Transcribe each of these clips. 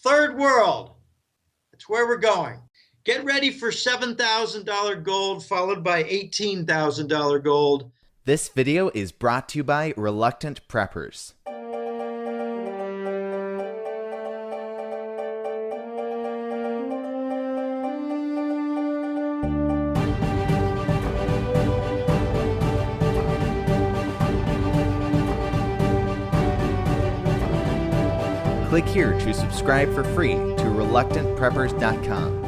Third world. That's where we're going. Get ready for $7,000 gold followed by $18,000 gold. This video is brought to you by Reluctant Preppers. Click here to subscribe for free to reluctantpreppers.com.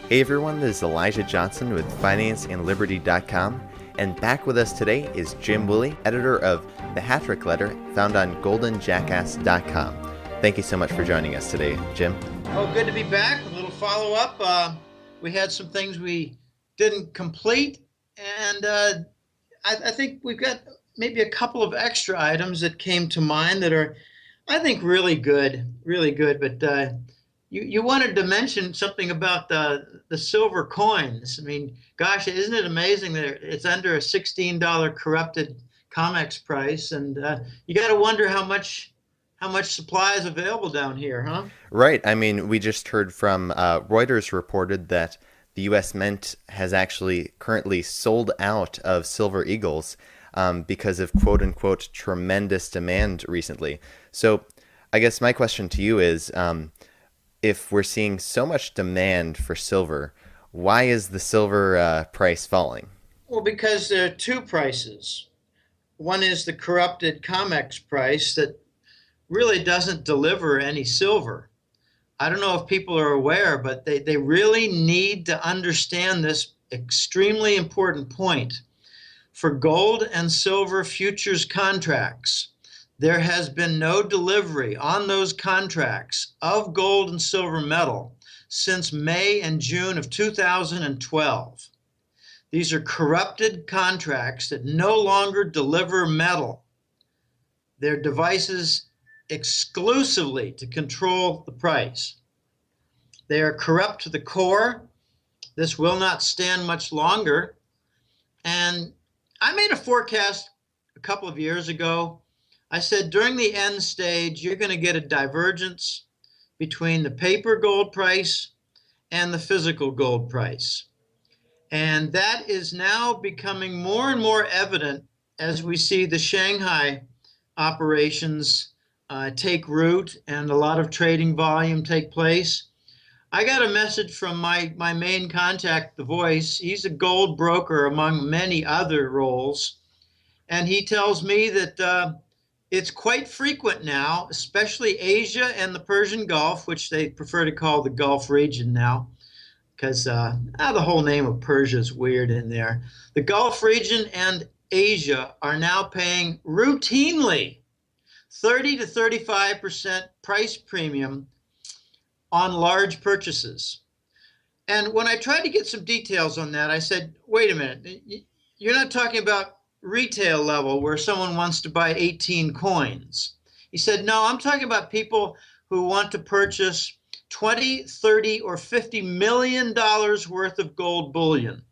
Hey everyone, this is Elijah Johnson with financeandliberty.com, and back with us today is Jim Willie, editor of The Hattrick Letter, found on goldenjackass.com. Thank you so much for joining us today, Jim. Oh, good to be back. A little follow-up. We had some things we didn't complete, and I think we've got maybe a couple of extra items that came to mind that are, I think, really good. But you wanted to mention something about the silver coins. I mean, gosh, isn't it amazing that it's under a $16 corrupted COMEX price, and you got to wonder how much supply is available down here, huh? Right. I mean, we just heard from Reuters reported that the U.S. Mint has actually currently sold out of silver eagles because of quote-unquote tremendous demand recently. So I guess my question to you is, if we're seeing so much demand for silver, why is the silver price falling? Well, because there are two prices. One is the corrupted COMEX price that really doesn't deliver any silver. I don't know if people are aware, but they really need to understand this extremely important point. For gold and silver futures contracts, there has been no delivery on those contracts of gold and silver metal since May and June of 2012. These are corrupted contracts that no longer deliver metal. They're devices exclusively to control the price. They are corrupt to the core. This will not stand much longer. And I made a forecast a couple of years ago. I said during the end stage, you're going to get a divergence between the paper gold price and the physical gold price. And that is now becoming more and more evident as we see the Shanghai operations take root and a lot of trading volume take place. I got a message from my main contact, The Voice. He's a gold broker among many other roles. And he tells me that it's quite frequent now, especially Asia and the Persian Gulf, which they prefer to call the Gulf region now, because the whole name of Persia is weird in there. The Gulf region and Asia are now paying routinely 30 to 35% price premium on large purchases. And when I tried to get some details on that, I said, wait a minute, you're not talking about retail level where someone wants to buy 18 coins. He said, no, I'm talking about people who want to purchase 20, 30, or $50 million worth of gold bullion.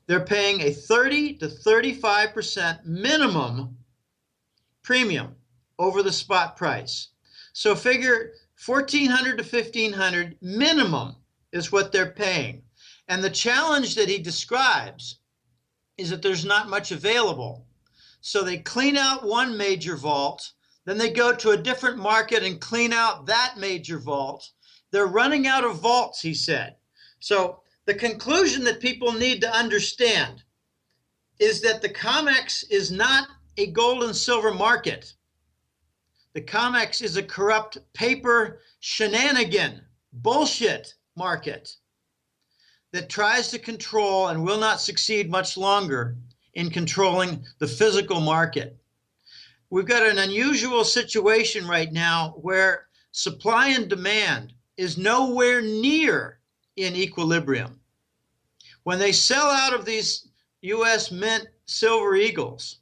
They're paying a 30 to 35% minimum premium over the spot price. So figure 1,400 to 1,500 minimum is what they're paying. And the challenge that he describes is that there's not much available. So they clean out one major vault, then they go to a different market and clean out that major vault. They're running out of vaults, he said. So the conclusion that people need to understand is that the COMEX is not a gold and silver market. The COMEX is a corrupt paper shenanigan, bullshit market that tries to control and will not succeed much longer in controlling the physical market. We've got an unusual situation right now where supply and demand is nowhere near in equilibrium. When they sell out of these U.S. Mint silver eagles,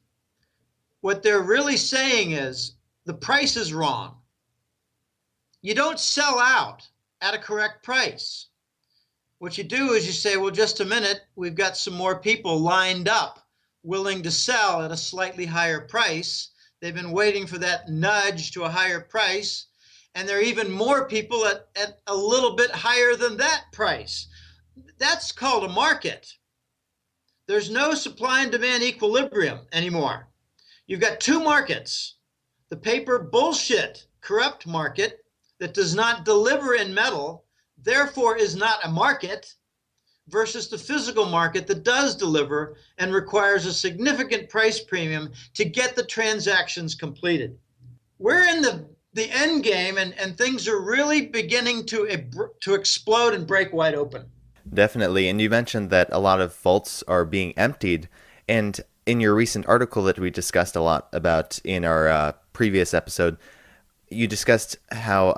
what they're really saying is the price is wrong. You don't sell out at a correct price. What you do is you say, well, just a minute, we've got some more people lined up willing to sell at a slightly higher price. They've been waiting for that nudge to a higher price. And there are even more people at a little bit higher than that price. That's called a market. There's no supply and demand equilibrium anymore. You've got two markets: the paper bullshit, corrupt market that does not deliver in metal, therefore is not a market, versus the physical market that does deliver and requires a significant price premium to get the transactions completed. We're in the end game, and things are really beginning to explode and break wide open. Definitely. And you mentioned that a lot of vaults are being emptied. And in your recent article that we discussed a lot about in our previous episode, you discussed how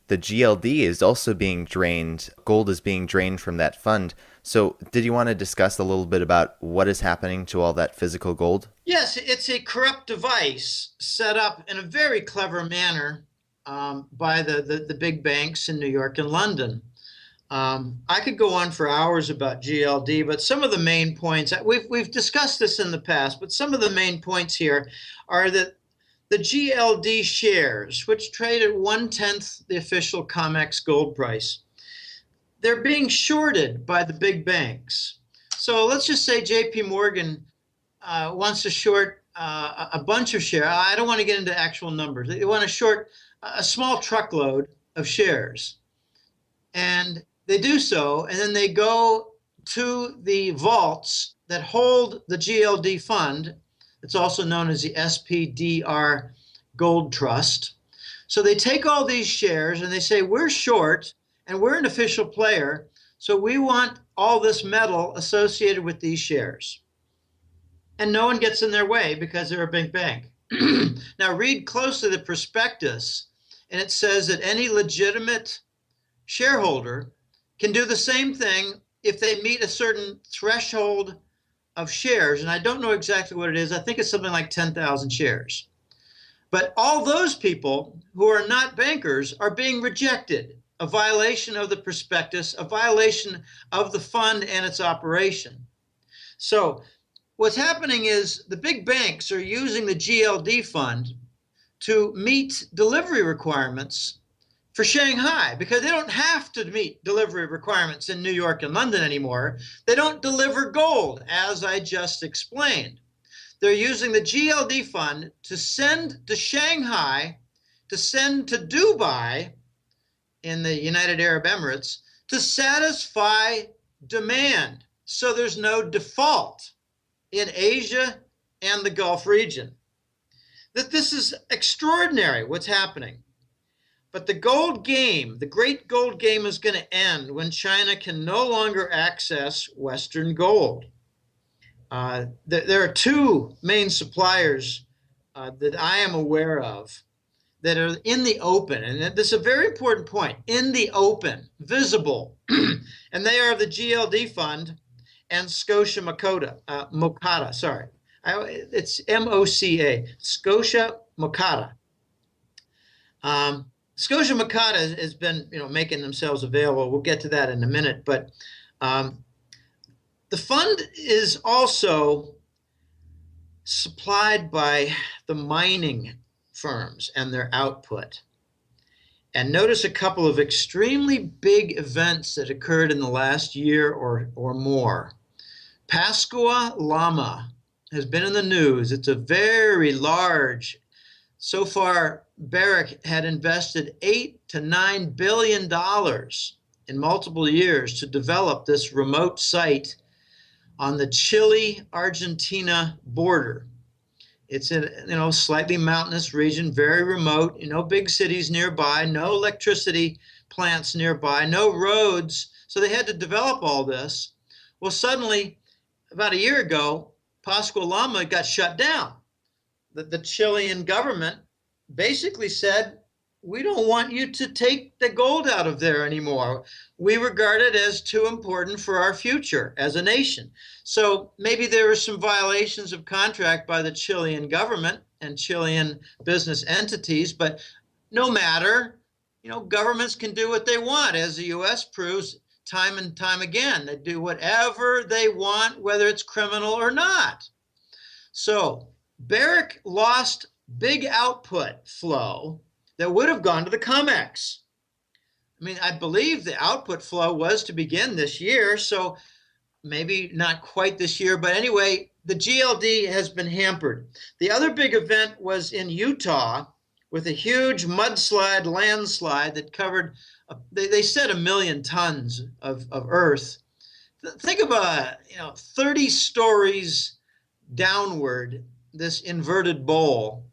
the GLD is also being drained. Gold is being drained from that fund. So did you want to discuss a little bit about what is happening to all that physical gold? Yes, it's a corrupt device set up in a very clever manner by the big banks in New York and London. I could go on for hours about GLD, but some of the main points, we've discussed this in the past, but some of the main points here are that the GLD shares, which trade at 1/10 the official COMEX gold price, they're being shorted by the big banks. So let's just say JP Morgan wants to short a bunch of shares. I don't want to get into actual numbers. They want to short a small truckload of shares. And they do so, and then they go to the vaults that hold the GLD fund. It's also known as the SPDR Gold Trust. So they take all these shares and they say, we're short and we're an official player, so we want all this metal associated with these shares. And no one gets in their way because they're a big bank. Now read closely the prospectus, and it says that any legitimate shareholder can do the same thing if they meet a certain threshold of shares. And I don't know exactly what it is. I think it's something like 10,000 shares. But all those people who are not bankers are being rejected, a violation of the prospectus, a violation of the fund and its operation. So what's happening is the big banks are using the GLD fund to meet delivery requirements for Shanghai, because they don't have to meet delivery requirements in New York and London anymore. They don't deliver gold, as I just explained. They're using the GLD fund to send to Shanghai, to send to Dubai in the United Arab Emirates, to satisfy demand. So there's no default in Asia and the Gulf region. This is extraordinary what's happening. But the gold game, the great gold game, is going to end when China can no longer access Western gold. There are two main suppliers that I am aware of that are in the open, and this is a very important point, in the open, visible, and they are the GLD Fund and Scotia Mocatta, sorry. It's M-O-C-A, Scotia Mocatta. Scotia Mocatta has been, making themselves available. We'll get to that in a minute. But the fund is also supplied by the mining firms and their output. And notice a couple of extremely big events that occurred in the last year or more. Pascua Lama has been in the news. It's a very large. So far, Barrick had invested $8 to $9 billion in multiple years to develop this remote site on the Chile-Argentina border. It's in a slightly mountainous region, very remote, big cities nearby, no electricity plants nearby, no roads. So they had to develop all this. Well, suddenly, about a year ago, Pascua Lama got shut down. The Chilean government basically said, we don't want you to take the gold out of there anymore. We regard it as too important for our future as a nation. So maybe there were some violations of contract by the Chilean government and Chilean business entities, but no matter, governments can do what they want, as the U.S. proves time and time again. They do whatever they want, whether it's criminal or not. So Barrick lost big output flow that would have gone to the COMEX. I mean, I believe the output flow was to begin this year, so maybe not quite this year, but anyway, the GLD has been hampered. The other big event was in Utah with a huge mudslide, landslide that covered, they said 1 million tons of earth. Think of 30 stories downward, this inverted bowl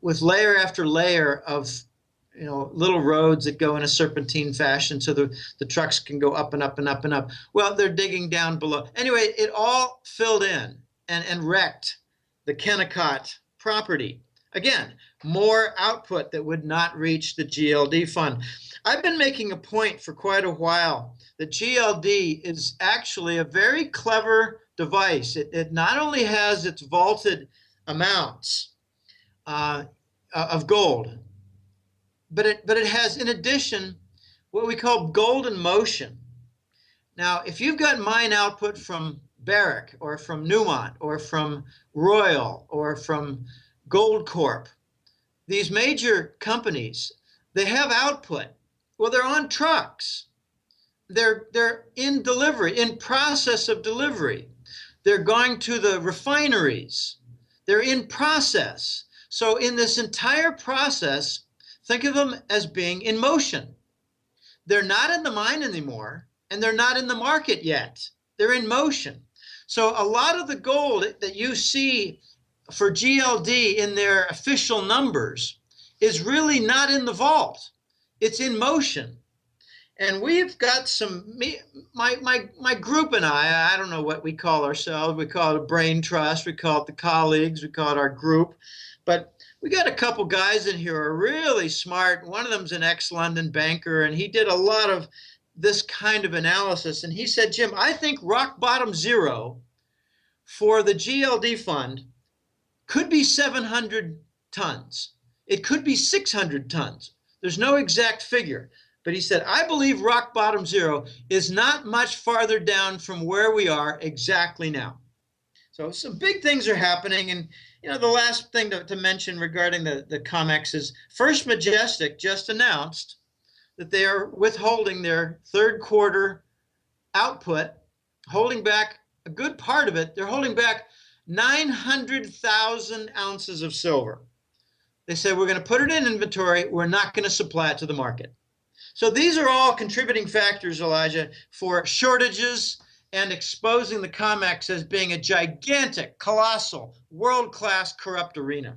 with layer after layer of little roads that go in a serpentine fashion so the trucks can go up and up and up and up. Well, they're digging down below. Anyway, it all filled in and wrecked the Kennecott property. Again, more output that would not reach the GLD fund. I've been making a point for quite a while that GLD is actually a very clever device. It not only has its vaulted amounts of gold, but it has, in addition, what we call golden motion. Now, if you've got mine output from Barrick or from Newmont or from Royal or from Goldcorp, these major companies, they have output. Well, they're on trucks. They're in delivery, in process of delivery. They're going to the refineries. They're in process. So in this entire process, think of them as being in motion. They're not in the mine anymore, and they're not in the market yet. They're in motion. So a lot of the gold that you see for GLD in their official numbers is really not in the vault. It's in motion. And we've got my group and I don't know what we call ourselves. We call it a brain trust. We call it the colleagues. We call it our group. But we got a couple guys in here who are really smart. One of them's an ex-London banker, and he did a lot of this kind of analysis. And he said, Jim, I think rock bottom zero for the GLD fund could be 700 tons. It could be 600 tons. There's no exact figure. But he said, I believe rock bottom zero is not much farther down from where we are exactly now. So some big things are happening. And the last thing to mention regarding the COMEX is First Majestic just announced that they are withholding their third quarter output, holding back a good part of it. They're holding back 900,000 ounces of silver. They said, we're going to put it in inventory. We're not going to supply it to the market. So these are all contributing factors, Elijah, for shortages and exposing the COMEX as being a gigantic, colossal, world-class corrupt arena.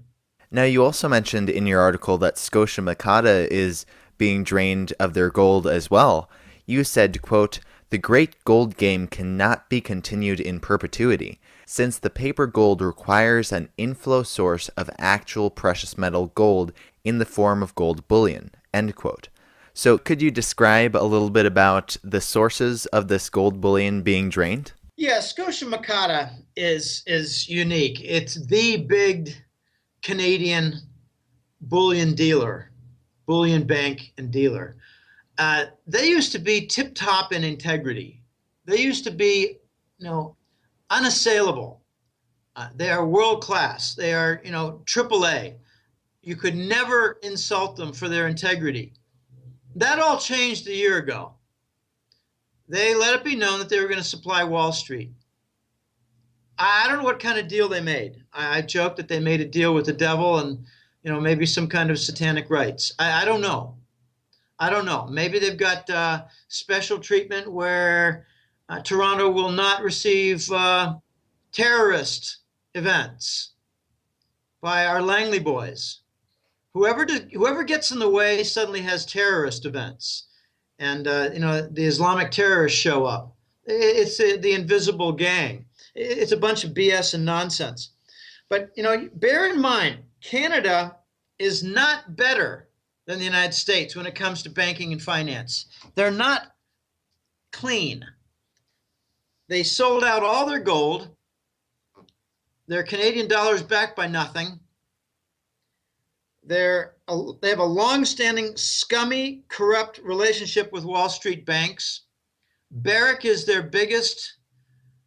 Now, you also mentioned in your article that Scotia Makata is being drained of their gold as well. You said, quote, the great gold game cannot be continued in perpetuity, since the paper gold requires an inflow source of actual precious metal gold in the form of gold bullion, end quote. So could you describe a little bit about the sources of this gold bullion being drained? Yeah, Scotia Makata is unique. It's the big Canadian bullion dealer, bullion bank and dealer. They used to be tip-top in integrity. They used to be, unassailable. They are world-class. They are, AAA. You could never insult them for their integrity. That all changed a year ago. They let it be known that they were going to supply Wall Street. I don't know what kind of deal they made. I joked that they made a deal with the devil and, maybe some kind of satanic rites. I don't know. I don't know. Maybe they've got special treatment where Toronto will not receive terrorist events by our Langley boys. Whoever gets in the way suddenly has terrorist events, and the Islamic terrorists show up. It's the invisible gang. It's a bunch of BS and nonsense. But bear in mind, Canada is not better than the United States when it comes to banking and finance. They're not clean. They sold out all their gold. Their Canadian dollar is backed by nothing. They have a long-standing, scummy, corrupt relationship with Wall Street banks. Barrick is their biggest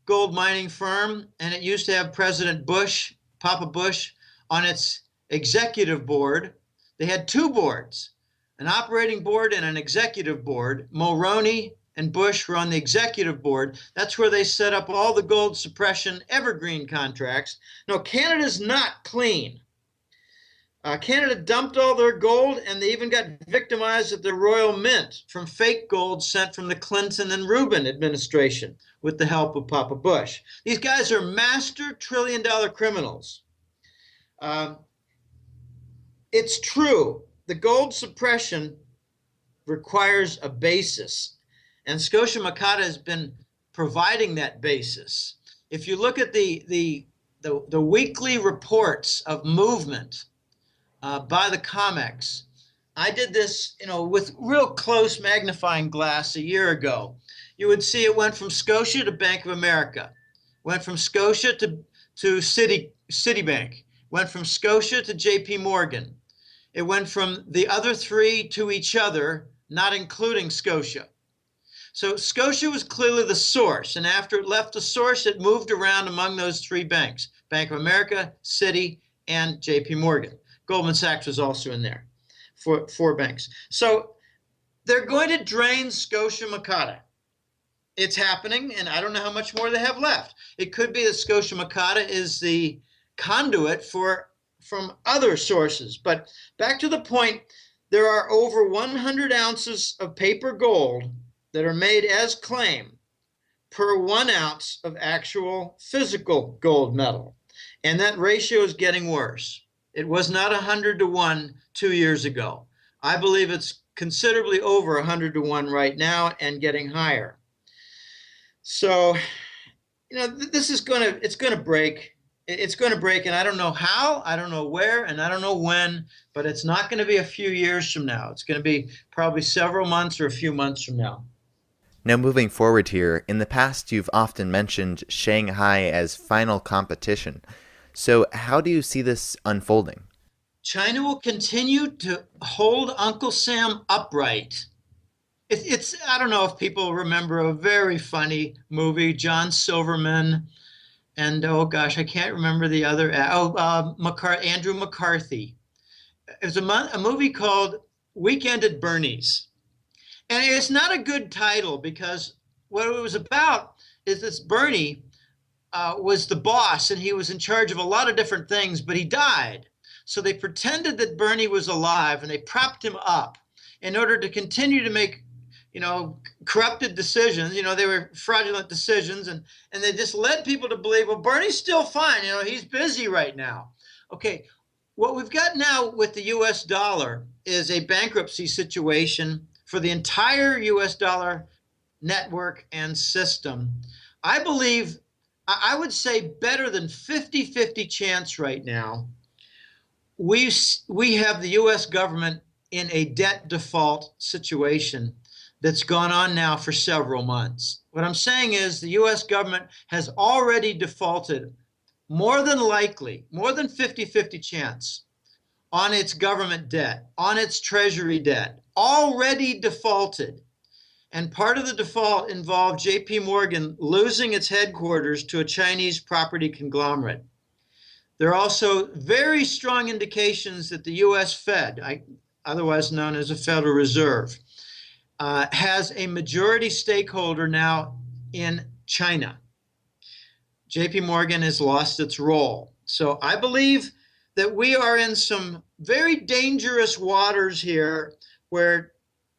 gold mining firm, and it used to have President Bush, Papa Bush, on its executive board. They had two boards, an operating board and an executive board. Mulroney and Bush were on the executive board. That's where they set up all the gold suppression evergreen contracts. No, Canada's not clean. Canada dumped all their gold, and they even got victimized at the Royal Mint from fake gold sent from the Clinton and Rubin administration with the help of Papa Bush. These guys are master trillion-dollar criminals. It's true, the gold suppression requires a basis, and Scotia Makata has been providing that basis. If you look at the weekly reports of movement by the COMEX, I did this, with real close magnifying glass a year ago. You would see it went from Scotia to Bank of America, went from Scotia to Citibank, went from Scotia to JP Morgan. It went from the other three to each other, not including Scotia. So Scotia was clearly the source, and after it left the source, it moved around among those three banks, Bank of America, Citi, and JP Morgan. Goldman Sachs was also in there, four banks. So they're going to drain Scotia Makata. It's happening, and I don't know how much more they have left. It could be that Scotia Makata is the conduit from other sources. But back to the point, there are over 100 ounces of paper gold that are made as claim per 1 ounce of actual physical gold metal. And that ratio is getting worse. It was not 100 to 1 2 years ago. I believe it's considerably over 100 to 1 right now and getting higher. So, this is it's going to break. It's going to break, and I don't know how, I don't know where, and I don't know when, but it's not going to be a few years from now. It's going to be probably several months or a few months from now. Now, moving forward here, in the past you've often mentioned Shanghai as final competition. So how do you see this unfolding? China will continue to hold Uncle Sam upright. I don't know if people remember a very funny movie, John Silverman, and oh gosh, I can't remember the other. Andrew McCarthy. It was a movie called Weekend at Bernie's. And it's not a good title because what it was about is this Bernie was the boss and he was in charge of a lot of different things, but he died. So they pretended that Bernie was alive and they propped him up in order to continue to make, corrupted decisions. They were fraudulent decisions, and they just led people to believe, well, Bernie's still fine. He's busy right now. Okay, what we've got now with the U.S. dollar is a bankruptcy situation for the entire U.S. dollar network and system. I believe, I would say better than 50-50 chance right now. We have the U.S. government in a debt default situation that's gone on now for several months. What I'm saying is the U.S. government has already defaulted, more than likely, more than 50-50 chance, on its government debt, on its treasury debt, already defaulted. And part of the default involved JP Morgan losing its headquarters to a Chinese property conglomerate. There are also very strong indications that the U.S. Fed, otherwise known as the Federal Reserve, has a majority stakeholder now in China. JP Morgan has lost its role. So I believe that we are in some very dangerous waters here where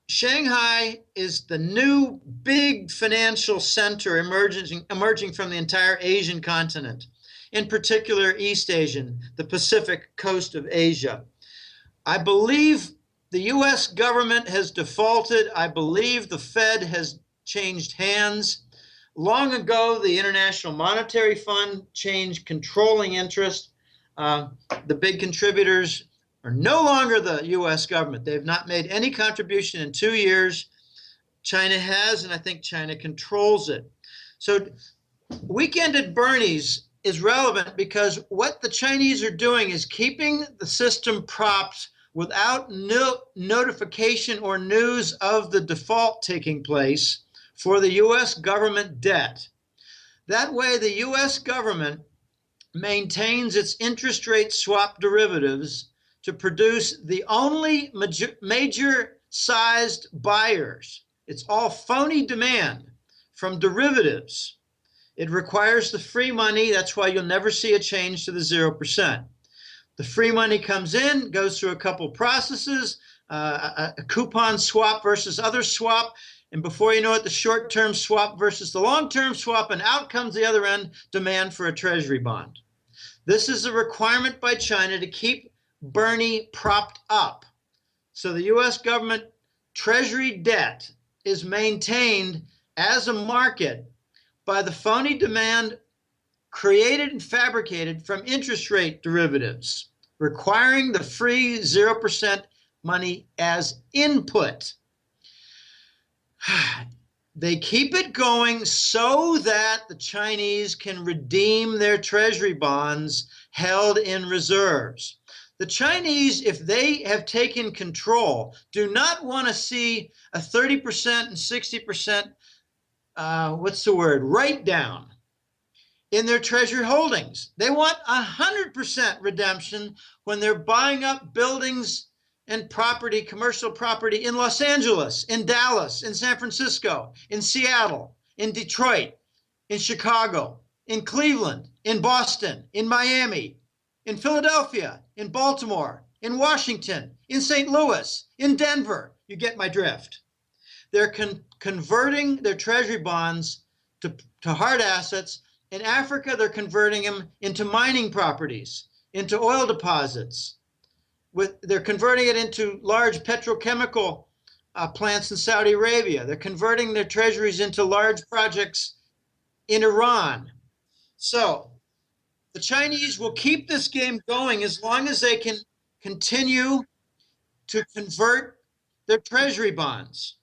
Shanghai is the new big financial center emerging from the entire Asian continent, in particular East Asian, the Pacific coast of Asia. I believe the U.S. government has defaulted. I believe the Fed has changed hands. Long ago, the International Monetary Fund changed controlling interest. The big contributors are no longer the U.S. government. They have not made any contribution in 2 years. China has, and I think China controls it. So Weekend at Bernie's is relevant because what the Chinese are doing is keeping the system propped without notification or news of the default taking place for the U.S. government debt. That way, the U.S. government maintains its interest rate swap derivatives to produce the only major sized buyers. It's all phony demand from derivatives. It requires the free money. That's why you'll never see a change to the 0%. The free money comes in, goes through a couple processes, a coupon swap versus other swap, and before you know it, the short-term swap versus the long-term swap, and out comes the other end, demand for a treasury bond. This is a requirement by China to keep Bernie propped up. So the U.S. government treasury debt is maintained as a market by the phony demand created and fabricated from interest rate derivatives, requiring the free 0% money as input. They keep it going so that the Chinese can redeem their treasury bonds held in reserves. The Chinese, if they have taken control, do not want to see a 30% and 60%, write down in their treasury holdings. They want 100% redemption when they're buying up buildings and property, commercial property in Los Angeles, in Dallas, in San Francisco, in Seattle, in Detroit, in Chicago, in Cleveland, in Boston, in Miami, in Philadelphia, in Baltimore, in Washington, in St. Louis, in Denver. You get my drift. They're converting their treasury bonds to hard assets. In Africa, they're converting them into mining properties, into oil deposits. They're converting it into large petrochemical plants in Saudi Arabia. They're converting their treasuries into large projects in Iran. So the Chinese will keep this game going as long as they can continue to convert their treasury bonds.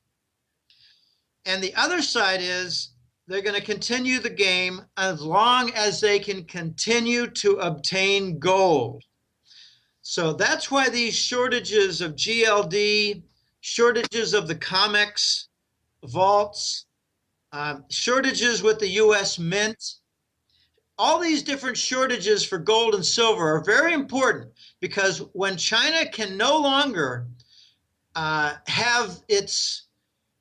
And the other side is they're going to continue the game as long as they can continue to obtain gold. So that's why these shortages of GLD, shortages of the COMEX vaults, shortages with the U.S. Mint, all these different shortages for gold and silver are very important, because when China can no longer have its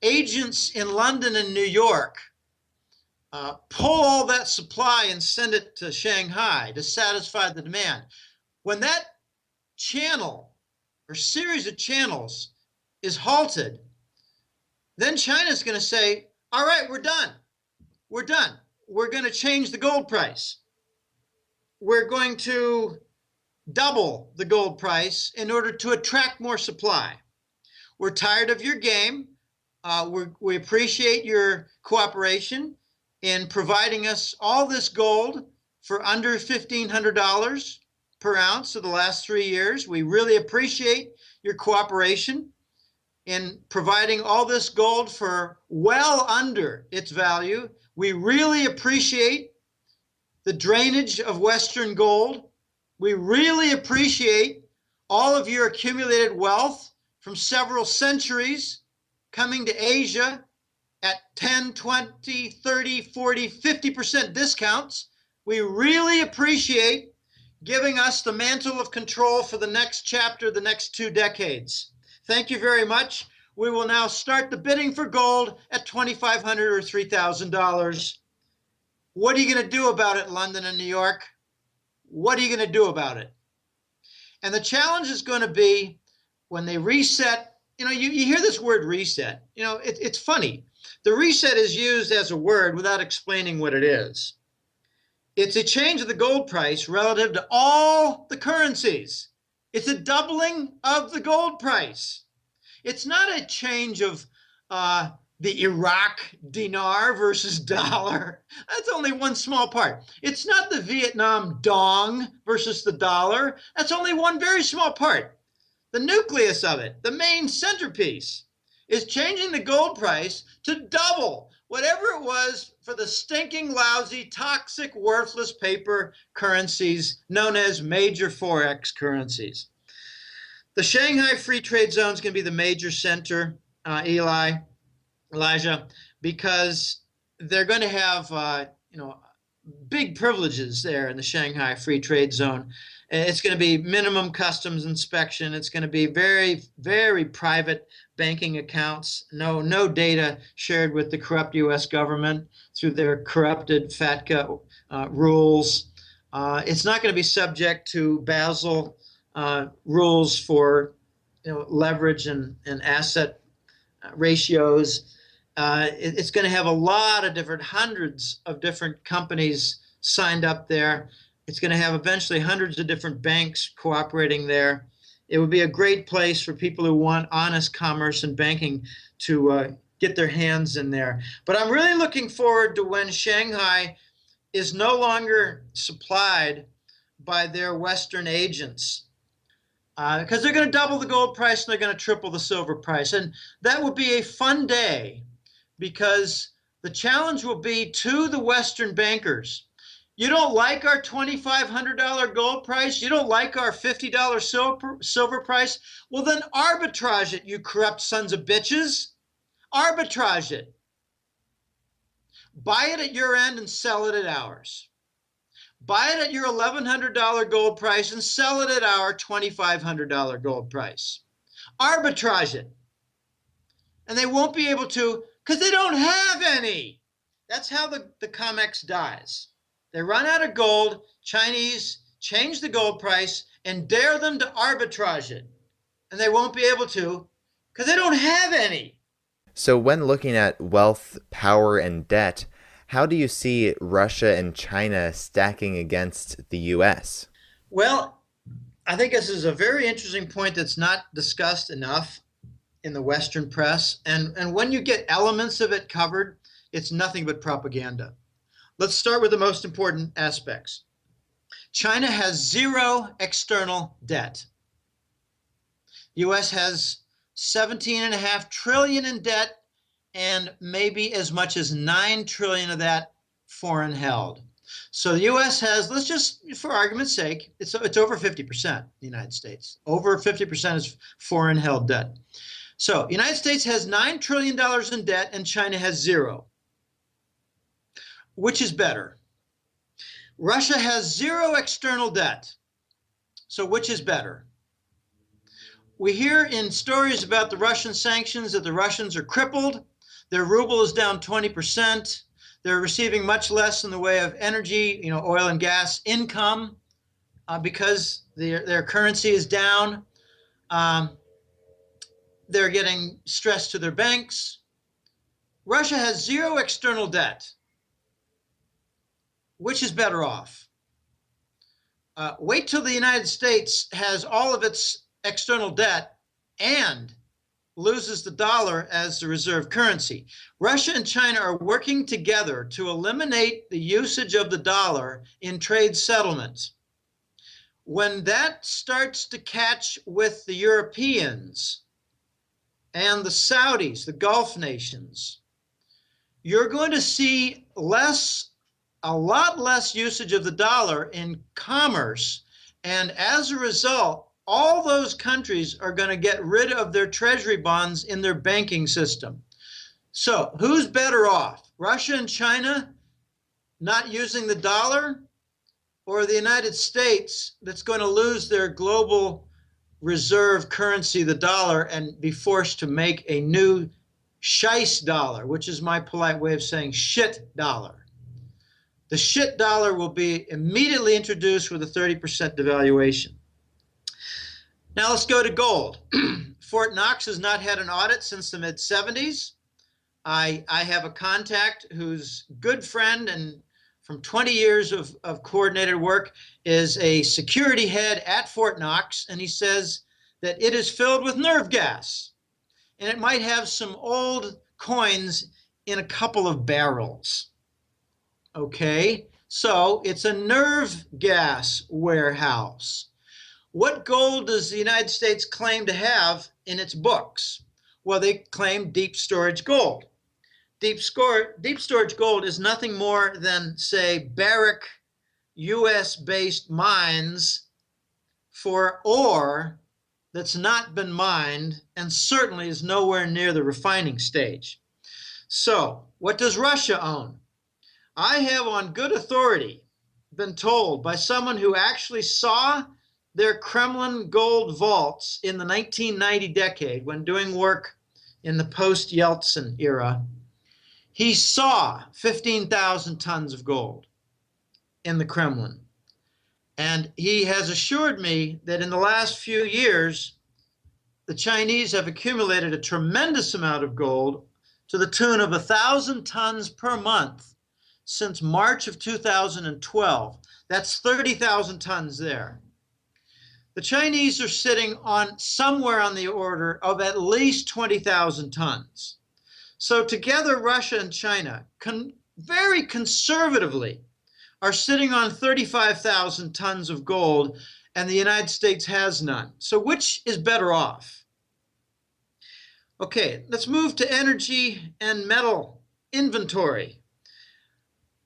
agents in London and New York pull all that supply and send it to Shanghai to satisfy the demand, when that channel or series of channels is halted, then China's going to say, all right, we're done. We're done. We're going to change the gold price. We're going to double the gold price in order to attract more supply. We're tired of your game. We appreciate your cooperation in providing us all this gold for under $1,500 per ounce of the last 3 years. We really appreciate your cooperation in providing all this gold for well under its value. We really appreciate the drainage of Western gold. We really appreciate all of your accumulated wealth from several centuries coming to Asia at 10, 20, 30, 40, 50% discounts. We really appreciate giving us the mantle of control for the next chapter, the next 2 decades. Thank you very much. We will now start the bidding for gold at $2,500 or $3,000. What are you going to do about it, London and New York? What are you going to do about it? And the challenge is going to be when they reset. You know, you hear this word reset. You know, it's funny. The reset is used as a word without explaining what it is. It's a change of the gold price relative to all the currencies. It's a doubling of the gold price. It's not a change of the Iraq dinar versus dollar. That's only one small part. It's not the Vietnam dong versus the dollar. That's only one very small part. The nucleus of it, the main centerpiece, is changing the gold price to double whatever it was for the stinking, lousy, toxic, worthless paper currencies known as major Forex currencies. The Shanghai Free Trade Zone is going to be the major center, Elijah, because they're going to have, big privileges there in the Shanghai Free Trade Zone. It's going to be minimum customs inspection. It's going to be very, very private banking accounts. No data shared with the corrupt U.S. government through their corrupted FATCA rules. It's not going to be subject to Basel rules for leverage and asset ratios. It's going to have a lot of hundreds of different companies signed up there. It's going to have eventually hundreds of different banks cooperating there. It would be a great place for people who want honest commerce and banking to get their hands in there. But I'm really looking forward to when Shanghai is no longer supplied by their Western agents, because they're going to double the gold price and they're going to triple the silver price. And that will be a fun day, because the challenge will be to the Western bankers. You don't like our $2,500 gold price? You don't like our $50 silver price? Well, then arbitrage it, you corrupt sons of bitches. Arbitrage it. Buy it at your end and sell it at ours. Buy it at your $1,100 gold price and sell it at our $2,500 gold price. Arbitrage it. And they won't be able to, because they don't have any. That's how the COMEX dies. They run out of gold. Chinese change the gold price and dare them to arbitrage it. And they won't be able to because they don't have any. So when looking at wealth, power, and debt, how do you see Russia and China stacking against the U.S.? Well, I think this is a very interesting point that's not discussed enough in the Western press. And when you get elements of it covered, it's nothing but propaganda. Let's start with the most important aspects. China has zero external debt. The U.S. has $17.5 trillion in debt, and maybe as much as $9 trillion of that foreign held. So the U.S. has, let's just, for argument's sake, it's over 50%, the United States. Over 50% is foreign held debt. So the United States has $9 trillion in debt and China has zero. Which is better? Russia has zero external debt. So which is better? We hear in stories about the Russian sanctions that the Russians are crippled. Their ruble is down 20%. They're receiving much less in the way of energy, oil and gas income because their currency is down. They're getting stress to their banks. Russia has zero external debt. Which is better off? Wait till the United States has all of its external debt and loses the dollar as the reserve currency. Russia and China are working together to eliminate the usage of the dollar in trade settlements. When that starts to catch with the Europeans and the Saudis, the Gulf nations, you're going to see a lot less usage of the dollar in commerce. And as a result, all those countries are going to get rid of their treasury bonds in their banking system. So who's better off? Russia and China not using the dollar, or the United States that's going to lose their global reserve currency, the dollar, and be forced to make a new scheisse dollar, which is my polite way of saying shit dollar. The shit dollar will be immediately introduced with a 30% devaluation. Now let's go to gold. Fort Knox has not had an audit since the mid-70s. I have a contact whose good friend and from 20 years of coordinated work is a security head at Fort Knox, and he says that it is filled with nerve gas, and it might have some old coins in a couple of barrels. Okay, so it's a nerve gas warehouse. What gold does the United States claim to have in its books? Well, they claim deep storage gold. Deep storage gold is nothing more than, say, Barrick US-based mines for ore that's not been mined and certainly is nowhere near the refining stage. So what does Russia own? I have on good authority been told by someone who actually saw their Kremlin gold vaults in the 1990 decade when doing work in the post-Yeltsin era. He saw 15,000 tons of gold in the Kremlin. And he has assured me that in the last few years, the Chinese have accumulated a tremendous amount of gold to the tune of 1,000 tons per month since March of 2012. That's 30,000 tons there. The Chinese are sitting on somewhere on the order of at least 20,000 tons. So together, Russia and China very conservatively are sitting on 35,000 tons of gold, and the United States has none. So which is better off? Okay, let's move to energy and metal inventory.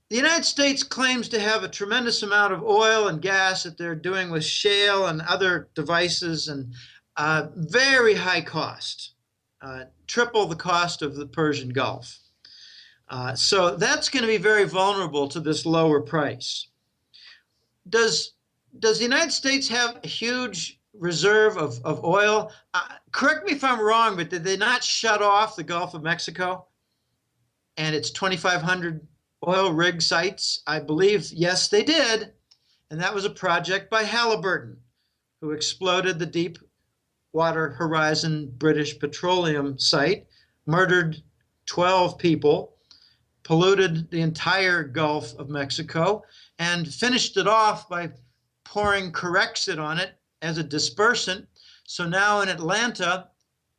The United States claims to have a tremendous amount of oil and gas that they're doing with shale and other devices, and very high cost, triple the cost of the Persian Gulf. So that's going to be very vulnerable to this lower price. Does the United States have a huge reserve of oil? Correct me if I'm wrong, but did they not shut off the Gulf of Mexico and its 2,500 oil rig sites? I believe, yes, they did. And that was a project by Halliburton, who exploded the Deepwater Horizon British Petroleum site, murdered 12 people, polluted the entire Gulf of Mexico, and finished it off by pouring Corexit on it as a dispersant. So now in Atlanta,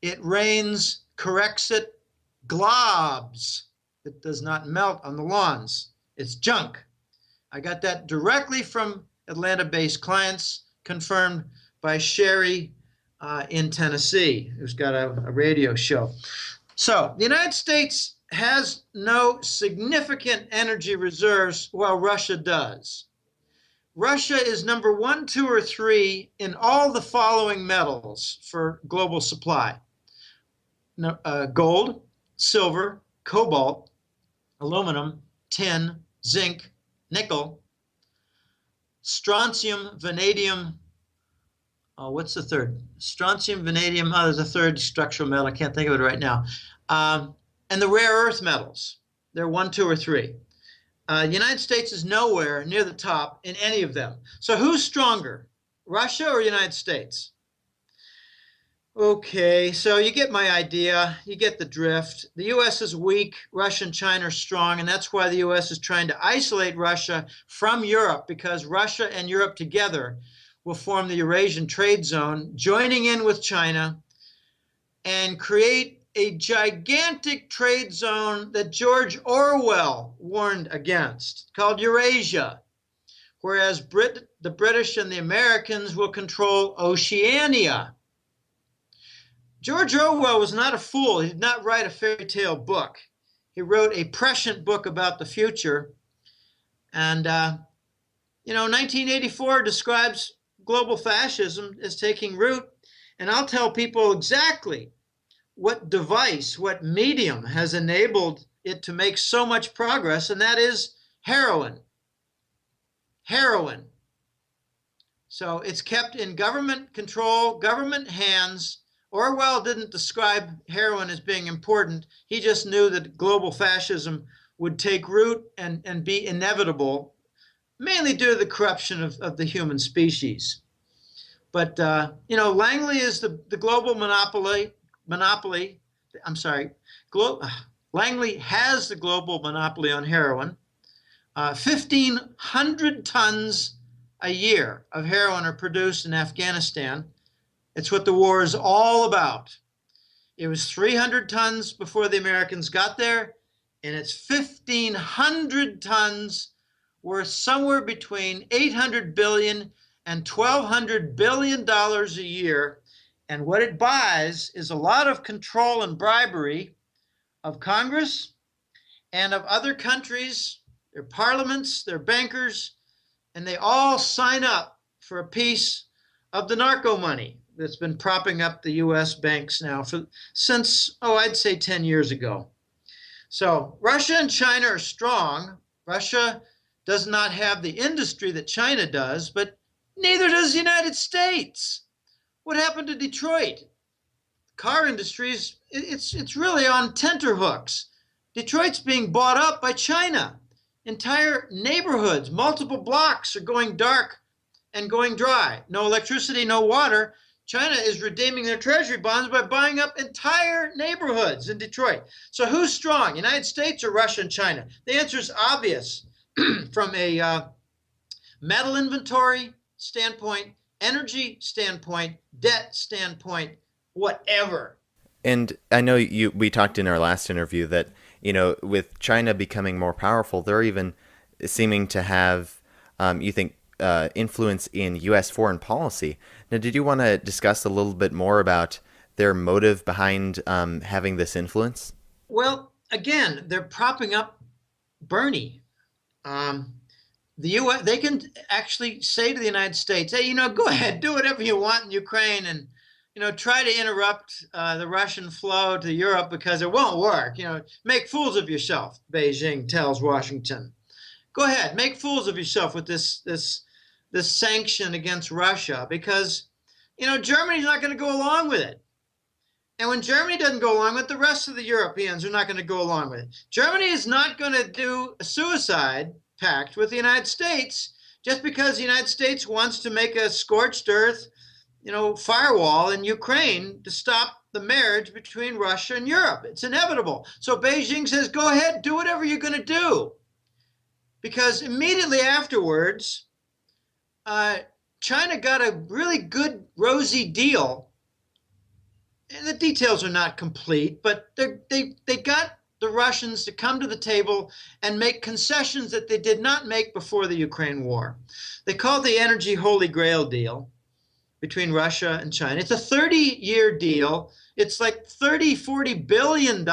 it rains Corexit globs. It does not melt on the lawns. It's junk. I got that directly from Atlanta-based clients, confirmed by Sherry in Tennessee, who's got a radio show. So the United States has no significant energy reserves while Russia does. Russia is number 1, 2, or 3 in all the following metals for global supply: gold, silver, cobalt, aluminum, tin, zinc, nickel, strontium, vanadium. What's the third? Strontium, vanadium. There's a third structural metal. I can't think of it right now. And the rare earth metals. They're 1, 2, or 3. The United States is nowhere near the top in any of them. So who's stronger, Russia or United States? Okay, so you get my idea. You get the drift. The U.S. is weak. Russia and China are strong, and that's why the U.S. is trying to isolate Russia from Europe, because Russia and Europe together will form the Eurasian trade zone, joining in with China and create a gigantic trade zone that George Orwell warned against, called Eurasia, whereas the British and the Americans will control Oceania. George Orwell was not a fool. He did not write a fairy tale book. He wrote a prescient book about the future. And, 1984 describes global fascism as taking root. And I'll tell people exactly what device, what medium has enabled it to make so much progress, and that is heroin. Heroin. So it's kept in government control, government hands. Orwell didn't describe heroin as being important. He just knew that global fascism would take root and be inevitable, mainly due to the corruption of the human species. But, Langley is the global monopoly. Langley has the global monopoly on heroin. 1,500 tons a year of heroin are produced in Afghanistan. It's what the war is all about. It was 300 tons before the Americans got there, and it's 1,500 tons, worth somewhere between $800 billion and $1,200 billion a year. And what it buys is a lot of control and bribery of Congress and of other countries, their parliaments, their bankers, and they all sign up for a piece of the narco money that's been propping up the U.S. banks now since, I'd say 10 years ago. So Russia and China are strong, Russia does not have the industry that China does, but neither does the United States. What happened to Detroit? Car industries, it's really on tenterhooks. Detroit's being bought up by China. Entire neighborhoods, multiple blocks are going dark and going dry. No electricity, no water. China is redeeming their treasury bonds by buying up entire neighborhoods in Detroit. So who's strong, United States or Russia and China? The answer is obvious from a metal inventory standpoint, energy standpoint, debt standpoint, whatever. And I know we talked in our last interview that, with China becoming more powerful, they're even seeming to have, you think, influence in U.S. foreign policy. Now, did you want to discuss a little bit more about their motive behind having this influence? Well, again, they're propping up Bernie. The U.S. They can actually say to the United States, "Hey, go ahead, do whatever you want in Ukraine, and try to interrupt the Russian flow to Europe because it won't work. Make fools of yourself." Beijing tells Washington, "Go ahead, make fools of yourself with this sanction against Russia because Germany's not going to go along with it. And when Germany doesn't go along with it, the rest of the Europeans are not going to go along with it. Germany is not going to do a suicide pact with the United States just because the United States wants to make a scorched earth, firewall in Ukraine to stop the marriage between Russia and Europe. It's inevitable." So Beijing says, "Go ahead, do whatever you're going to do." Because immediately afterwards, China got a really good, rosy deal. And the details are not complete, but they got the Russians to come to the table and make concessions that they did not make before the Ukraine war. They called the Energy Holy Grail deal between Russia and China. It's a 30-year deal. It's like $40 billion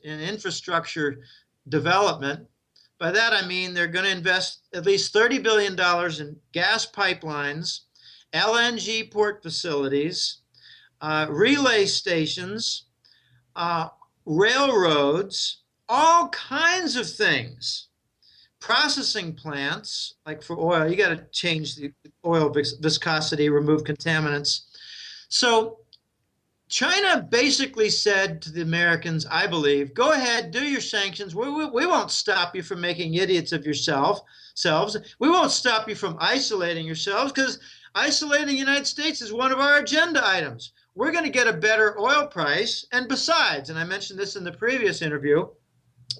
in infrastructure development. By that, I mean they're going to invest at least $30 billion in gas pipelines, LNG port facilities, relay stations, railroads, all kinds of things. Processing plants, like for oil, you got to change the oil viscosity, remove contaminants. So China basically said to the Americans, I believe, "Go ahead, do your sanctions. We won't stop you from making idiots of yourselves. We won't stop you from isolating yourselves because isolating the United States is one of our agenda items. We're going to get a better oil price. And besides," and I mentioned this in the previous interview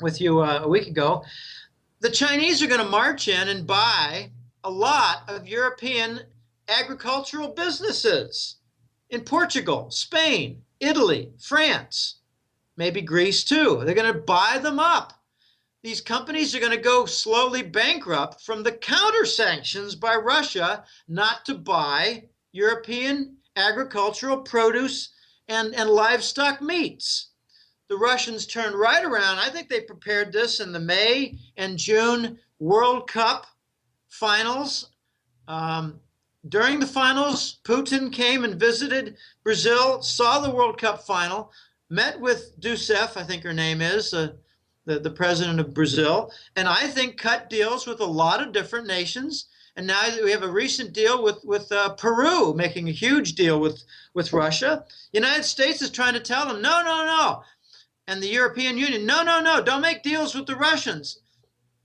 with you a week ago, "the Chinese are going to march in and buy a lot of European agricultural businesses in Portugal, Spain, Italy, France, maybe Greece too. They're going to buy them up. These companies are going to go slowly bankrupt from the counter sanctions by Russia not to buy European agricultural produce and livestock meats." The Russians turned right around. I think they prepared this in the May and June World Cup finals. During the finals, Putin came and visited Brazil, saw the World Cup final, met with Rousseff, I think her name is, the president of Brazil, and I think cut deals with a lot of different nations. And now we have a recent deal with Peru, making a huge deal with Russia. The United States is trying to tell them, no, no, no. And the European Union, no, no, no, don't make deals with the Russians.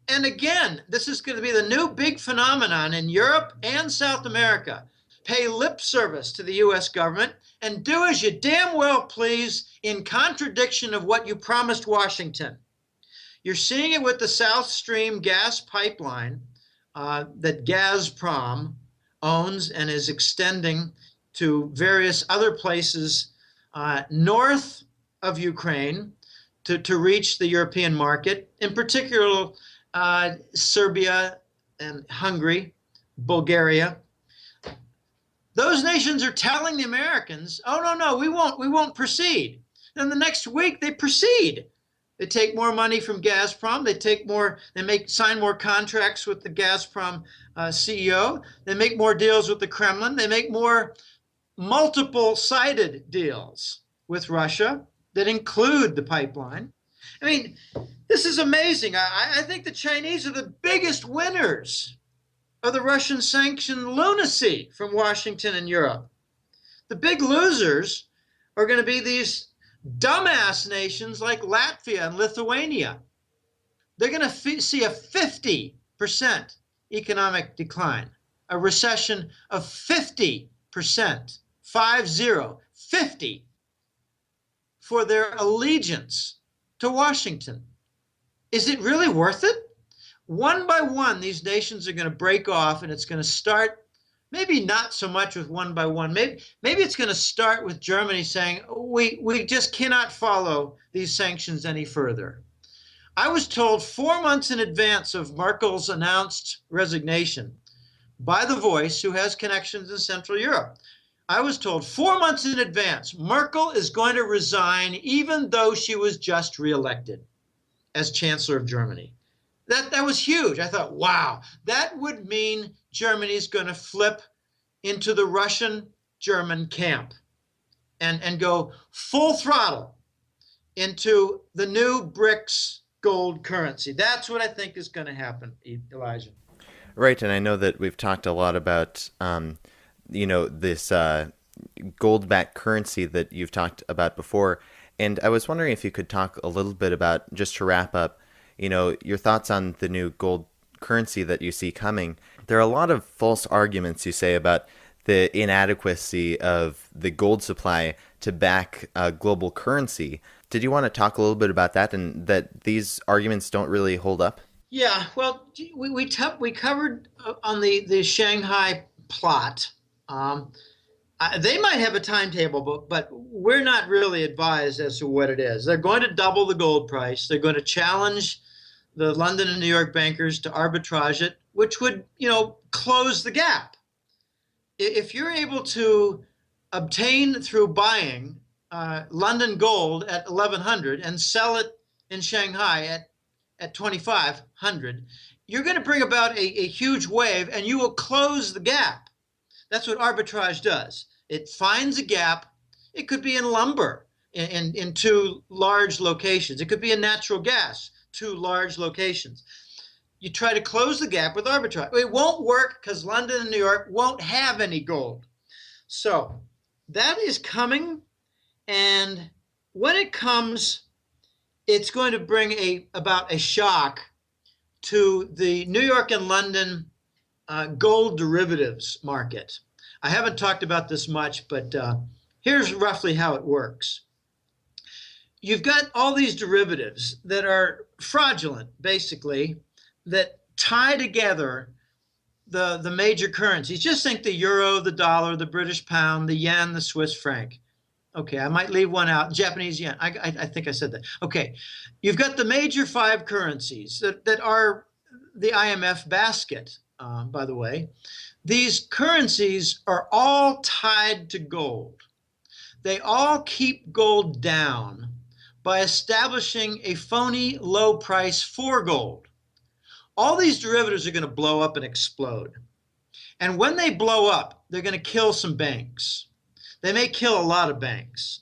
And again, this is going to be the new big phenomenon in Europe and South America. Pay lip service to the U.S. government and do as you damn well please in contradiction of what you promised Washington. You're seeing it with the South Stream gas pipeline that Gazprom owns and is extending to various other places north of Ukraine to reach the European market, in particular Serbia and Hungary, Bulgaria. Those nations are telling the Americans, "Oh, no, no, we won't proceed." And the next week they proceed. They take more money from Gazprom. They sign more contracts with the Gazprom CEO. They make more deals with the Kremlin. They make more multiple-sided deals with Russia that include the pipeline. I mean, this is amazing. I think the Chinese are the biggest winners of the Russian sanction lunacy from Washington and Europe. The big losers are going to be these dumbass nations like Latvia and Lithuania. They're going to see a 50% economic decline, a recession of 50%, 50, for their allegiance to Washington. Is it really worth it? One by one, these nations are going to break off, and it's going to start, maybe not so much with one by one. Maybe it's going to start with Germany saying, we just cannot follow these sanctions any further. I was told 4 months in advance of Merkel's announced resignation by The Voice, who has connections in Central Europe. I was told 4 months in advance, Merkel is going to resign even though she was just reelected as Chancellor of Germany. That was huge. I thought, wow, that would mean Germany's going to flip into the Russian-German camp and go full throttle into the new BRICS gold currency. That's what I think is going to happen, Elijah. Right, and I know that we've talked a lot about, this gold-backed currency that you've talked about before, and I was wondering if you could talk a little bit about, just to wrap up, your thoughts on the new gold currency that you see coming. There are a lot of false arguments, you say, about the inadequacy of the gold supply to back a global currency. Did you want to talk a little bit about that, and that these arguments don't really hold up? Yeah, well, we covered on the Shanghai plot. They might have a timetable, but we're not really advised as to what it is. They're going to double the gold price. They're going to challenge the London and New York bankers to arbitrage it, which would, close the gap. If you're able to obtain through buying London gold at 1,100 and sell it in Shanghai at 2,500, you're going to bring about a huge wave, and you will close the gap. That's what arbitrage does. It finds a gap. It could be in lumber in two large locations. It could be in natural gas, two large locations. You try to close the gap with arbitrage. It won't work because London and New York won't have any gold. So that is coming, and when it comes, it's going to bring about a shock to the New York and London gold derivatives market. I haven't talked about this much, but here's roughly how it works. You've got all these derivatives that are fraudulent, basically, that tie together the major currencies. Just think the euro, the dollar, the British pound, the yen, the Swiss franc. Okay, I might leave one out. Japanese yen. I think I said that. Okay, you've got the major 5 currencies that are the IMF basket, by the way. These currencies are all tied to gold. They all keep gold down by establishing a phony low price for gold. All these derivatives are going to blow up and explode. And when they blow up, they're going to kill some banks. They may kill a lot of banks.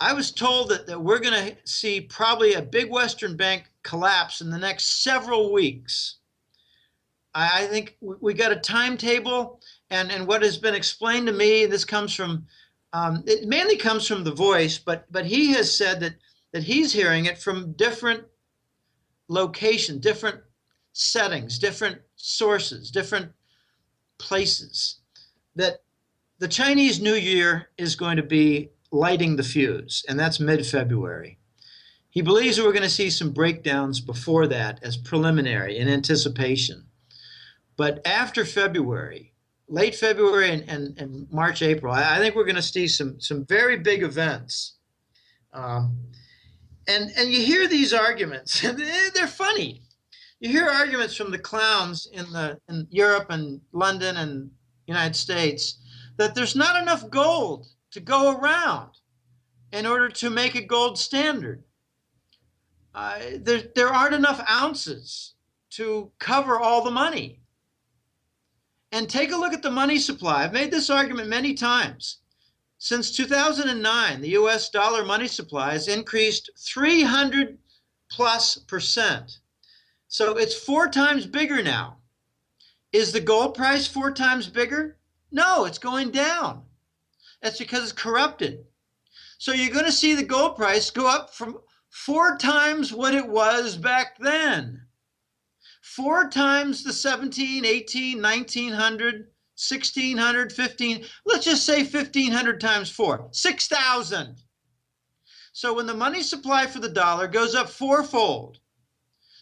I was told that we're going to see probably a big Western bank collapse in the next several weeks. I think we got a timetable, and what has been explained to me, this comes from, it mainly comes from The Voice, but he has said that he's hearing it from different locations, different settings, different sources, different places, that the Chinese New Year is going to be lighting the fuse, and that's mid-February. He believes that we're going to see some breakdowns before that as preliminary in anticipation. But after February, late February and March, April, I think we're going to see some very big events. And you hear these arguments, and they're funny. You hear arguments from the clowns in Europe and London and United States that there's not enough gold to go around in order to make a gold standard. There aren't enough ounces to cover all the money. And take a look at the money supply. I've made this argument many times. Since 2009, the US dollar money supply has increased 300 plus percent. So it's 4 times bigger now. Is the gold price 4 times bigger? No, it's going down. That's because it's corrupted. So you're going to see the gold price go up from 4 times what it was back then. 4 times the 17, 18, 1900, 1600, 15, let's just say 1500 times 4, 6,000. So when the money supply for the dollar goes up fourfold,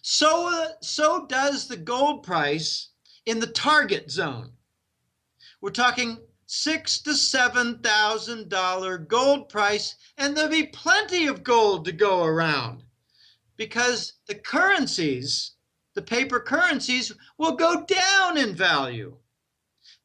so does the gold price in the target zone. We're talking $6,000 to $7,000 gold price, and there'll be plenty of gold to go around because the currencies, the paper currencies, will go down in value.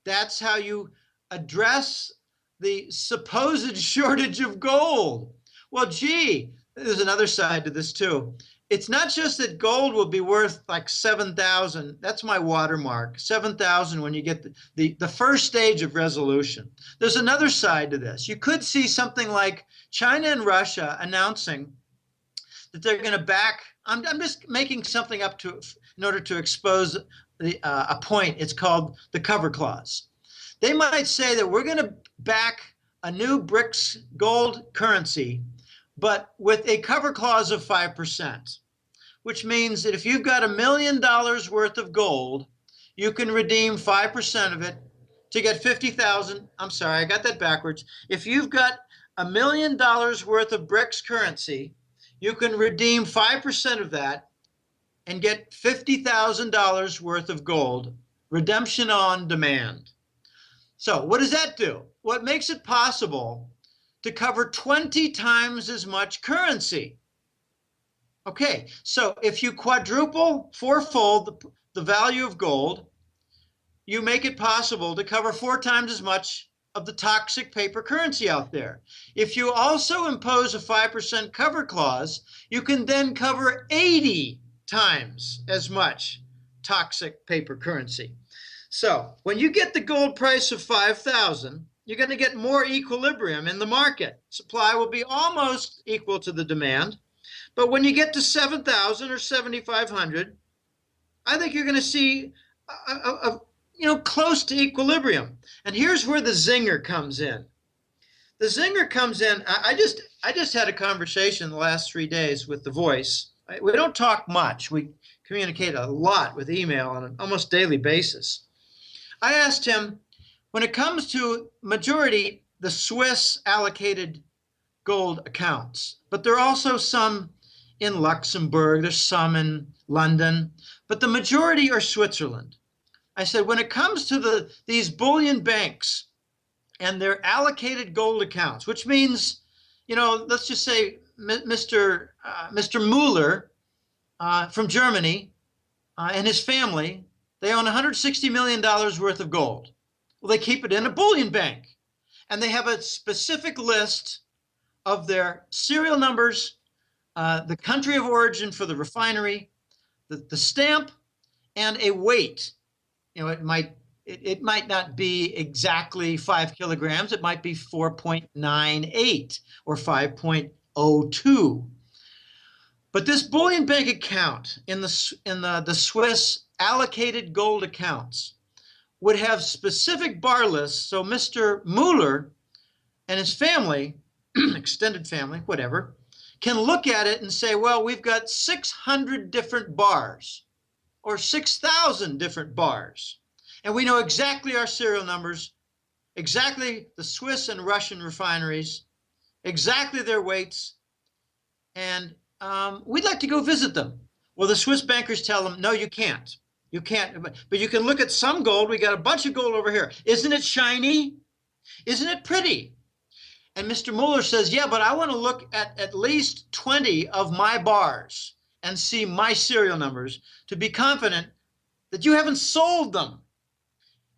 That's how you address the supposed shortage of gold. Well, gee, there's another side to this too. It's not just that gold will be worth like 7,000. That's my watermark, 7,000 when you get the first stage of resolution. There's another side to this. You could see something like China and Russia announcing that they're going to back. I'm just making something up in order to expose a point. It's called the cover clause. They might say that we're going to back a new BRICS gold currency, but with a cover clause of 5%, which means that if you've got $1 million worth of gold, you can redeem 5% of it to get 50,000. I'm sorry, I got that backwards. If you've got $1 million worth of BRICS currency, you can redeem 5% of that and get $50,000 worth of gold, redemption on demand. So what does that do? Well, it makes it possible to cover 20 times as much currency. Okay, so if you quadruple, fourfold the value of gold, you make it possible to cover 4 times as much of the toxic paper currency out there. If you also impose a 5% cover clause, you can then cover 80 times as much toxic paper currency. So when you get the gold price of 5,000, you're going to get more equilibrium in the market. Supply will be almost equal to the demand. But when you get to 7,000 or 7,500, I think you're going to see close to equilibrium. And here's where the zinger comes in. The zinger comes in. I just had a conversation the last 3 days with The Voice. We don't talk much. We communicate a lot with email on an almost daily basis. I asked him, when it comes to majority, the Swiss allocated gold accounts, but there are also some in Luxembourg, there's some in London, but the majority are Switzerland. I said, when it comes to these bullion banks and their allocated gold accounts, which means, let's just say Mr. Mueller from Germany and his family, they own $160 million worth of gold. Well, they keep it in a bullion bank, and they have a specific list of their serial numbers, the country of origin for the refinery, the stamp, and a weight. It might not be exactly 5 kilograms. It might be 4.98 or 5.02. But this bullion bank account in the Swiss allocated gold accounts would have specific bar lists, so Mr. Mueller and his family, extended family, whatever, can look at it and say, well, we've got 600 different bars or 6,000 different bars. And we know exactly our serial numbers, exactly the Swiss and Russian refineries, exactly their weights, and we'd like to go visit them. Well, the Swiss bankers tell them, no, you can't. You can't, but you can look at some gold. We got a bunch of gold over here. Isn't it shiny? Isn't it pretty? And Mr. Mueller says, yeah, but I want to look at least 20 of my bars and see my serial numbers to be confident that you haven't sold them.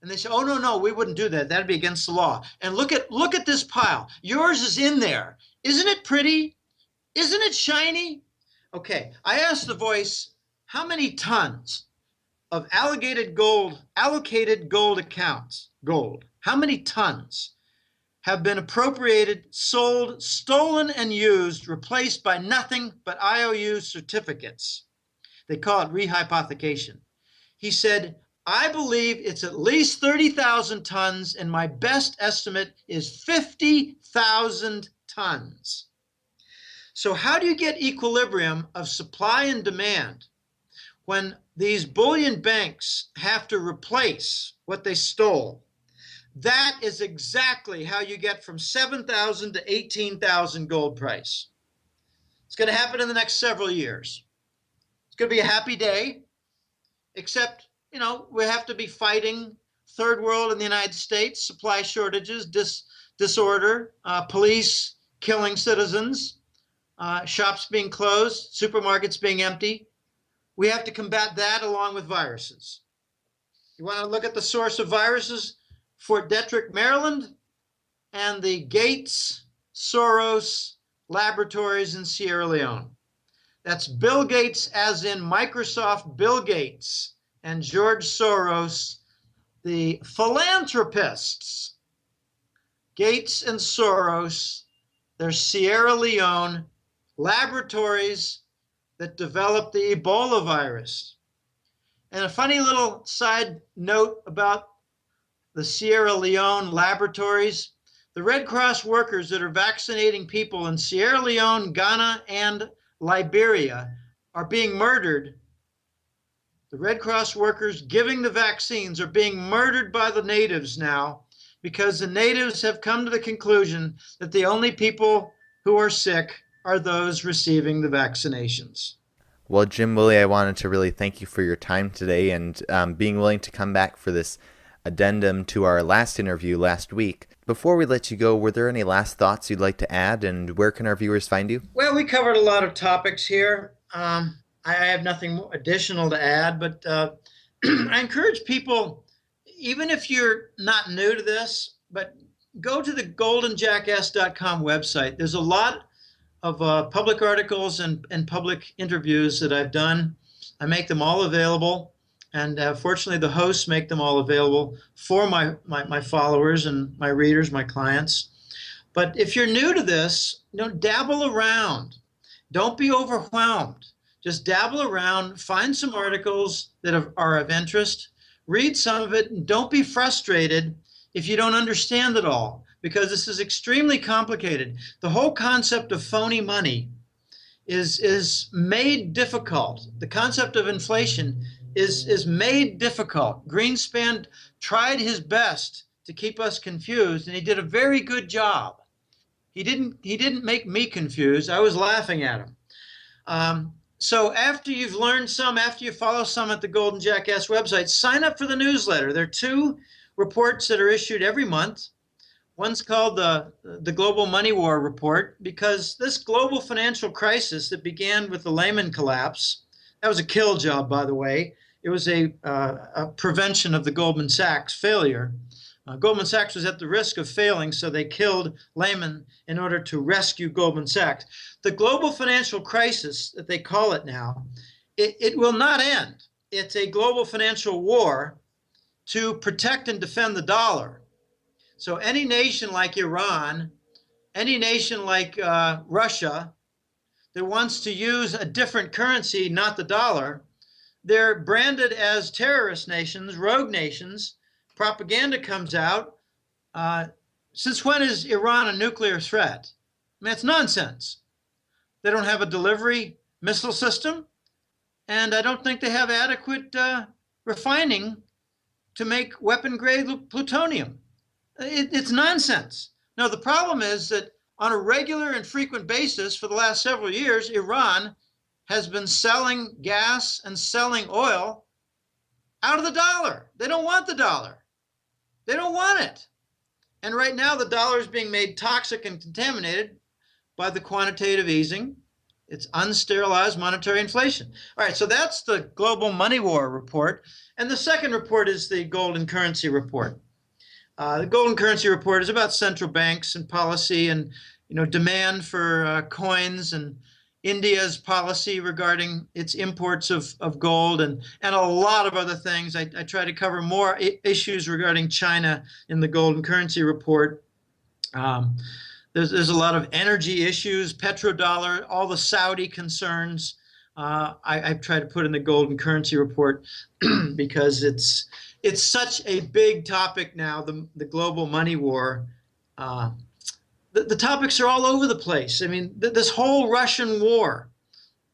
And they say, oh, no, we wouldn't do that. That'd be against the law. And look at this pile. Yours is in there. Isn't it pretty? Isn't it shiny? Okay, I asked The Voice, how many tons of allocated gold accounts, how many tons have been appropriated, sold, stolen, and used, replaced by nothing but IOU certificates. They call it rehypothecation. He said, I believe it's at least 30,000 tons, and my best estimate is 50,000 tons. So how do you get equilibrium of supply and demand when these bullion banks have to replace what they stole? That is exactly how you get from 7,000 to 18,000 gold price. It's going to happen in the next several years. It's going to be a happy day, except, we have to be fighting third world in the United States, supply shortages, disorder, police killing citizens, shops being closed, supermarkets being empty. We have to combat that along with viruses. You want to look at the source of viruses? Fort Detrick, Maryland, and the Gates Soros laboratories in Sierra Leone. That's Bill Gates, as in Microsoft Bill Gates, and George Soros, the philanthropists. Gates and Soros, they're Sierra Leone laboratories that developed the Ebola virus. And a funny little side note about the Sierra Leone laboratories, the Red Cross workers that are vaccinating people in Sierra Leone, Ghana, and Liberia are being murdered. The Red Cross workers giving the vaccines are being murdered by the natives now, because the natives have come to the conclusion that the only people who are sick are those receiving the vaccinations. Well, Jim, Willie, I wanted to really thank you for your time today and being willing to come back for this addendum to our last interview last week. Before we let you go, were there any last thoughts you'd like to add, and where can our viewers find you? Well, we covered a lot of topics here. I have nothing additional to add, but I encourage people, even if you're not new to this, but go to the goldenjackass.com website. There's a lot of public articles and public interviews that I've done. I make them all available, and fortunately the hosts make them all available for my followers and my readers, my clients. But if you're new to this, dabble around. Don't be overwhelmed. Just dabble around, find some articles that are of interest, read some of it, and don't be frustrated if you don't understand it all, because this is extremely complicated. The whole concept of phony money is made difficult. The concept of inflation is made difficult. Greenspan tried his best to keep us confused, and he did a very good job. He didn't make me confused. I was laughing at him. So after you've learned some, after you follow some at the Golden Jackass website, sign up for the newsletter. There are 2 reports that are issued every month. One's called the Global Money War Report, because this global financial crisis that began with the Lehman collapse, that was a kill job, by the way. It was a prevention of the Goldman Sachs failure. Goldman Sachs was at the risk of failing, so they killed Lehman in order to rescue Goldman Sachs. The global financial crisis, that they call it now, it will not end. It's a global financial war to protect and defend the dollar. So any nation like Iran, any nation like Russia that wants to use a different currency, not the dollar, they're branded as terrorist nations, rogue nations. Propaganda comes out. Since when is Iran a nuclear threat? I mean, it's nonsense. They don't have a delivery missile system, and I don't think they have adequate refining to make weapon-grade plutonium. It's nonsense. Now, the problem is that on a regular and frequent basis for the last several years, Iran has been selling gas and selling oil out of the dollar. They don't want the dollar. They don't want it. And right now, the dollar is being made toxic and contaminated by the quantitative easing. It's unsterilized monetary inflation. All right, so that's the Global Money War Report. And the second report is the Golden Currency Report. The Golden Currency Report is about central banks and policy and demand for coins, and India's policy regarding its imports of gold, and a lot of other things. I try to cover more issues regarding China in the Golden Currency Report. Um, there's a lot of energy issues, petrodollar, all the Saudi concerns. I've tried to put in the golden currency report because it's such a big topic now, the global money war. Uh, the topics are all over the place. I mean, this whole Russian war,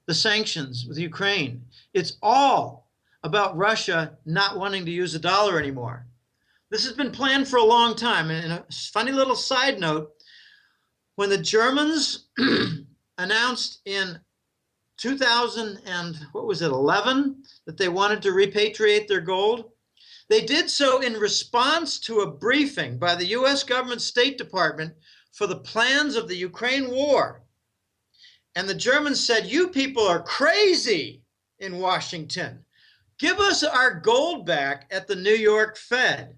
the sanctions with Ukraine, it's all about Russia not wanting to use the dollar anymore. This has been planned for a long time. And a funny little side note, when the Germans announced in 2000 and what was it, 11, that they wanted to repatriate their gold, they did so in response to a briefing by the US government State Department for the plans of the Ukraine war. And the Germans said, "You people are crazy in Washington. Give us our gold back at the New York Fed."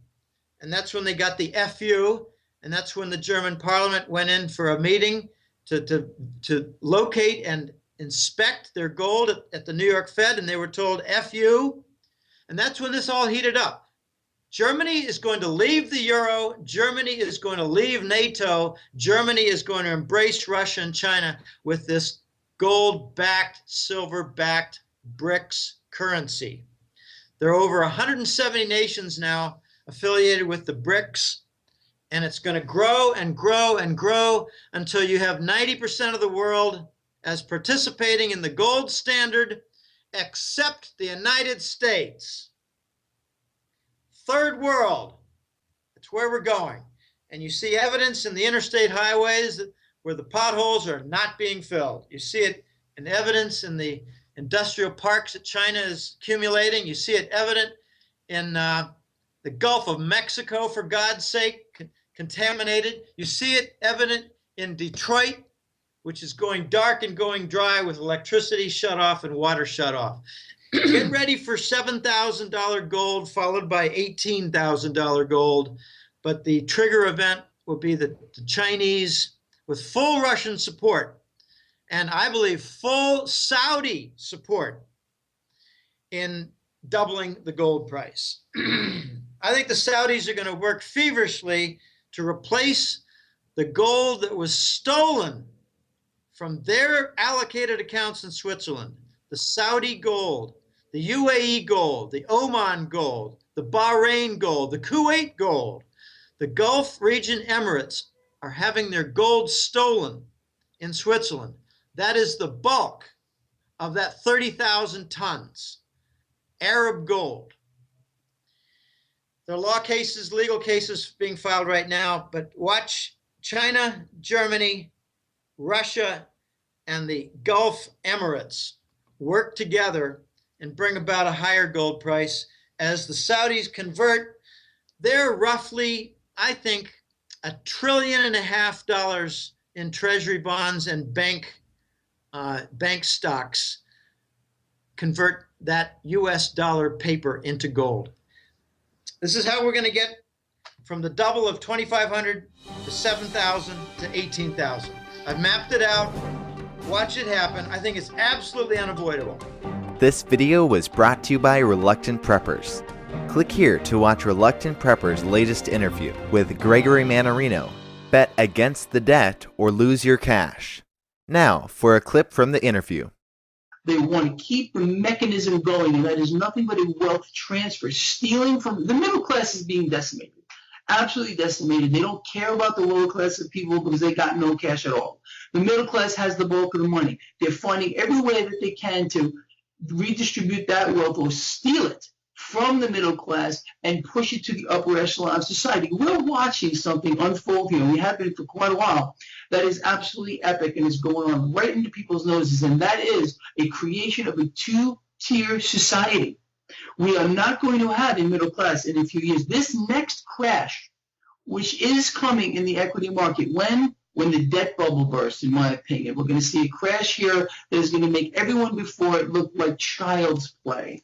And that's when they got the FU, and that's when the German parliament went in for a meeting to locate and inspect their gold at the New York Fed, and they were told FU. And that's when this all heated up. Germany is going to leave the euro. Germany is going to leave NATO. Germany is going to embrace Russia and China with this gold-backed, silver-backed BRICS currency. There are over 170 nations now affiliated with the BRICS, and it's going to grow and grow and grow until you have 90% of the world as participating in the gold standard, except the United States. Third world, it's where we're going. And you see evidence in the interstate highways where the potholes are not being filled. You see it in evidence in the industrial parks that China is accumulating. You see it evident in the Gulf of Mexico, for God's sake, contaminated. You see it evident in Detroit, which is going dark and going dry with electricity shut off and water shut off. Get ready for $7,000 gold followed by $18,000 gold. But the trigger event will be the Chinese with full Russian support, and I believe full Saudi support in doubling the gold price. I think the Saudis are going to work feverishly to replace the gold that was stolen from their allocated accounts in Switzerland. The Saudi gold, the UAE gold, the Oman gold, the Bahrain gold, the Kuwait gold. The Gulf region Emirates are having their gold stolen in Switzerland. That is the bulk of that 30,000 tons. Arab gold. There are law cases, legal cases being filed right now, but watch China, Germany, Russia, and the Gulf Emirates work together and bring about a higher gold price as the Saudis convert their roughly, I think, $1.5 trillion in treasury bonds and bank stocks, convert that US dollar paper into gold. This is how we're going to get from the double of 2,500 to 7,000 to 18,000. I've mapped it out. Watch it happen. I think it's absolutely unavoidable. This video was brought to you by Reluctant Preppers. Click here to watch Reluctant Preppers' latest interview with Gregory Mannarino. Bet against the debt or lose your cash. Now for a clip from the interview. They want to keep the mechanism going, and that is nothing but a wealth transfer. Stealing from the middle class is being decimated, absolutely decimated. They don't care about the lower class of people because they got no cash at all. The middle class has the bulk of the money. They're finding every way that they can to redistribute that wealth or steal it from the middle class and push it to the upper echelon of society. We're watching something unfold here, and we have been for quite a while, that is absolutely epic and is going on right into people's noses, and that is a creation of a two-tier society. We are not going to have a middle class in a few years. This next crash, which is coming in the equity market, when the debt bubble bursts, in my opinion, we're going to see a crash here that is going to make everyone before it look like child's play.